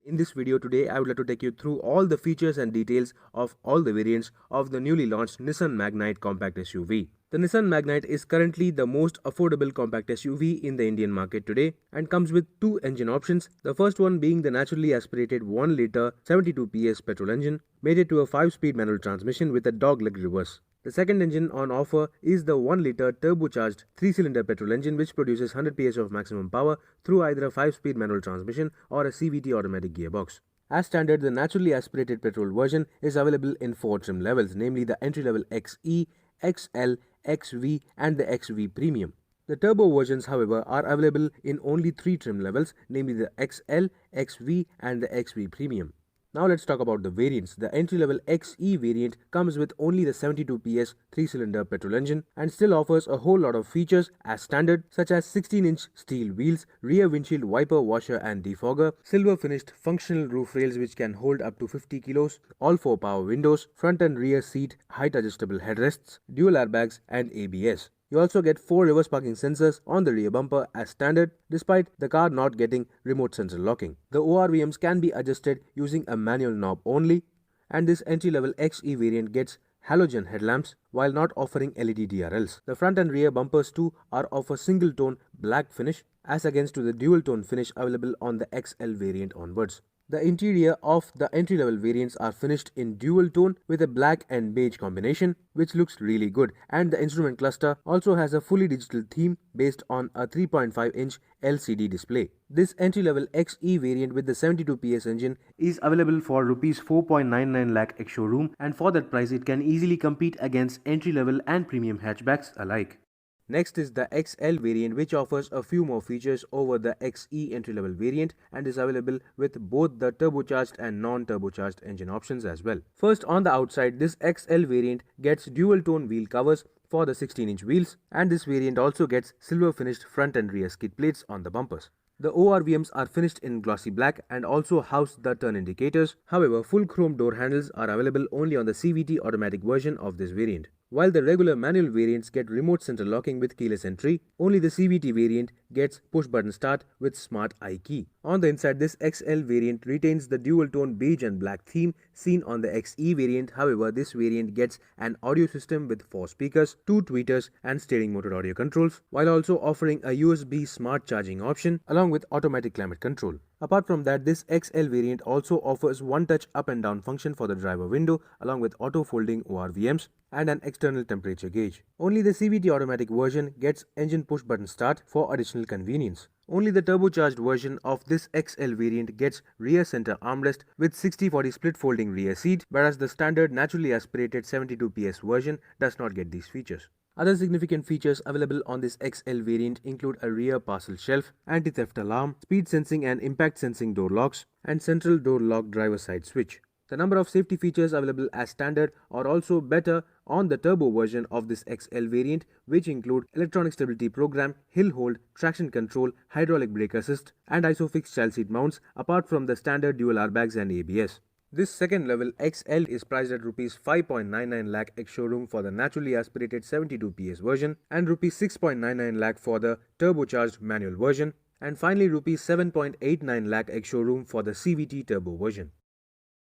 In this video today, I would like to take you through all the features and details of all the variants of the newly launched Nissan Magnite compact SUV. The Nissan Magnite is currently the most affordable compact SUV in the Indian market today and comes with two engine options. The first one being the naturally aspirated 1-litre 72 PS petrol engine mated to a 5-speed manual transmission with a dog-leg reverse. The second engine on offer is the 1-litre turbocharged 3-cylinder petrol engine which produces 100 PS of maximum power through either a 5-speed manual transmission or a CVT automatic gearbox. As standard, the naturally aspirated petrol version is available in 4 trim levels, namely the entry-level XE, XL, XV and the XV Premium. The turbo versions, however, are available in only 3 trim levels, namely the XL, XV and the XV Premium. Now let's talk about the variants. The entry-level XE variant comes with only the 72 PS 3-cylinder petrol engine and still offers a whole lot of features as standard, such as 16-inch steel wheels, rear windshield wiper washer and defogger, silver finished functional roof rails which can hold up to 50 kilos, all 4 power windows, front and rear seat height adjustable headrests, dual airbags and ABS. You also get 4 reverse parking sensors on the rear bumper as standard, despite the car not getting remote sensor locking. The ORVMs can be adjusted using a manual knob only, and this entry-level XE variant gets halogen headlamps while not offering LED DRLs. The front and rear bumpers too are of a single tone black finish as against to the dual tone finish available on the XL variant onwards. The interior of the entry-level variants are finished in dual tone with a black and beige combination, which looks really good, and the instrument cluster also has a fully digital theme based on a 3.5-inch LCD display. This entry-level XE variant with the 72 PS engine is available for Rs 4.99 lakh ex-showroom, and for that price it can easily compete against entry-level and premium hatchbacks alike. Next is the XL variant, which offers a few more features over the XE entry-level variant and is available with both the turbocharged and non-turbocharged engine options as well. First, on the outside, this XL variant gets dual-tone wheel covers for the 16-inch wheels, and this variant also gets silver finished front and rear skid plates on the bumpers. The ORVMs are finished in glossy black and also house the turn indicators. However, full chrome door handles are available only on the CVT automatic version of this variant. While the regular manual variants get remote center locking with keyless entry, only the CVT variant gets push button start with smart iKey. On the inside, this XL variant retains the dual tone beige and black theme seen on the XE variant. However, this variant gets an audio system with 4 speakers, 2 tweeters and steering motor audio controls, while also offering a USB smart charging option along with automatic climate control. Apart from that, this XL variant also offers one-touch up and down function for the driver window along with auto-folding ORVMs and an external temperature gauge. Only the CVT automatic version gets engine push-button start for additional convenience. Only the turbocharged version of this XL variant gets rear center armrest with 60/40 split folding rear seat, whereas the standard naturally aspirated 72 PS version does not get these features. Other significant features available on this XL variant include a rear parcel shelf, anti-theft alarm, speed sensing and impact sensing door locks, and central door lock driver side switch. The number of safety features available as standard are also better on the turbo version of this XL variant, which include electronic stability program, hill hold, traction control, hydraulic brake assist, and ISOFIX child seat mounts, apart from the standard dual airbags and ABS. This second level XL is priced at Rs 5.99 lakh ex-showroom for the naturally aspirated 72 PS version and Rs 6.99 lakh for the turbocharged manual version, and finally Rs 7.89 lakh ex-showroom for the CVT turbo version.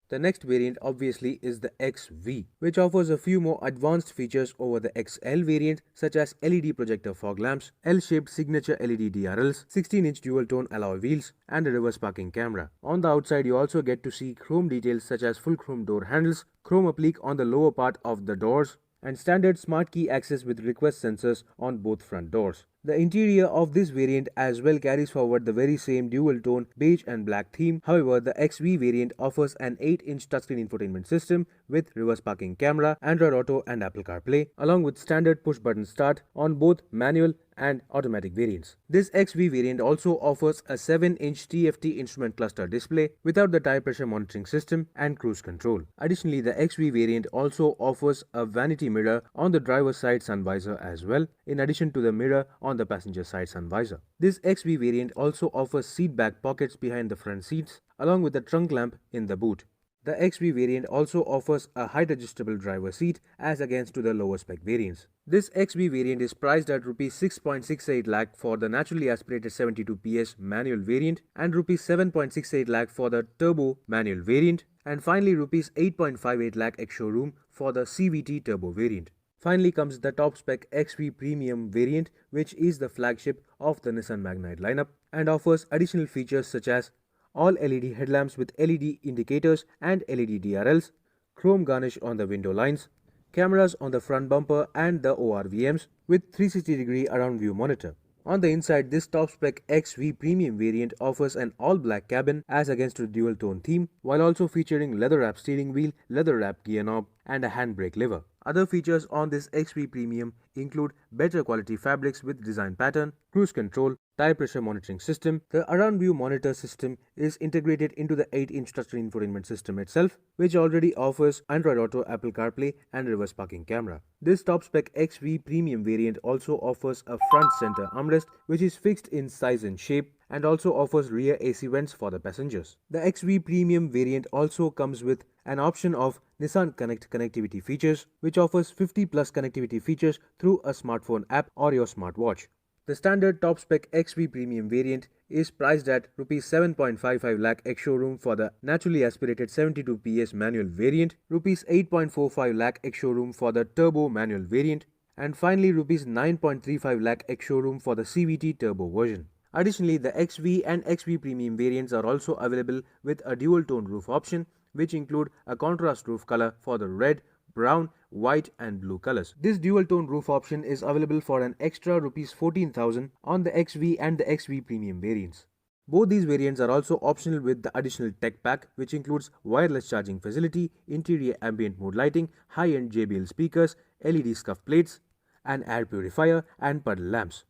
The next variant obviously is the XV, which offers a few more advanced features over the XL variant, such as LED projector fog lamps, L-shaped signature LED DRLs, 16-inch dual-tone alloy wheels, and a reverse parking camera. On the outside, you also get to see chrome details such as full chrome door handles, chrome applique on the lower part of the doors, and standard smart key access with request sensors on both front doors. The interior of this variant as well carries forward the very same dual-tone beige and black theme. However, the XV variant offers an 8-inch touchscreen infotainment system with reverse parking camera, Android Auto and Apple CarPlay, along with standard push-button start on both manual and automatic variants. This XV variant also offers a 7-inch TFT instrument cluster display without the tire pressure monitoring system and cruise control. Additionally, the XV variant also offers a vanity mirror on the driver's side sun visor as well, in addition to the mirror on the passenger side sun visor. This XV variant also offers seat back pockets behind the front seats along with a trunk lamp in the boot. The XV variant also offers a height adjustable driver seat as against to the lower spec variants. This XV variant is priced at Rs 6.68 lakh for the naturally aspirated 72 PS manual variant and Rs 7.68 lakh for the turbo manual variant, and finally Rs 8.58 lakh ex-showroom for the CVT turbo variant. Finally comes the top spec XV Premium variant, which is the flagship of the Nissan Magnite lineup and offers additional features such as all LED headlamps with LED indicators and LED DRLs, chrome garnish on the window lines, cameras on the front bumper and the ORVMs with 360-degree around view monitor. On the inside, this top-spec XV Premium variant offers an all-black cabin as against a dual-tone theme, while also featuring leather-wrapped steering wheel, leather-wrapped gear knob, and a handbrake lever. Other features on this XV Premium include better quality fabrics with design pattern, cruise control, tire pressure monitoring system. The around view monitor system is integrated into the 8-inch touchscreen infotainment system itself, which already offers Android Auto, Apple CarPlay and reverse parking camera. This top spec XV Premium variant also offers a front center armrest which is fixed in size and shape, and also offers rear AC vents for the passengers. The XV Premium variant also comes with an option of Nissan Connect connectivity features, which offers 50 plus connectivity features through a smartphone app or your smartwatch. The standard top spec XV Premium variant is priced at Rs 7.55 lakh ex-showroom for the naturally aspirated 72 PS manual variant, Rs 8.45 lakh ex-showroom for the turbo manual variant, and finally Rs 9.35 lakh ex-showroom for the CVT turbo version. Additionally, the XV and XV Premium variants are also available with a dual-tone roof option, which include a contrast roof color for the red, brown, white and blue colors. This dual-tone roof option is available for an extra Rs 14,000 on the XV and the XV Premium variants. Both these variants are also optional with the additional tech pack, which includes wireless charging facility, interior ambient mode lighting, high-end JBL speakers, LED scuff plates, an air purifier and puddle lamps.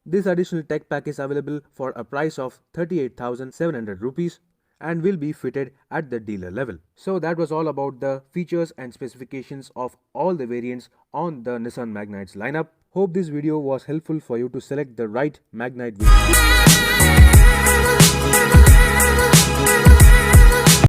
This additional tech pack is available for a price of 38,700 rupees and will be fitted at the dealer level. So that was all about the features and specifications of all the variants on the Nissan Magnite's lineup. Hope this video was helpful for you to select the right Magnite vehicle.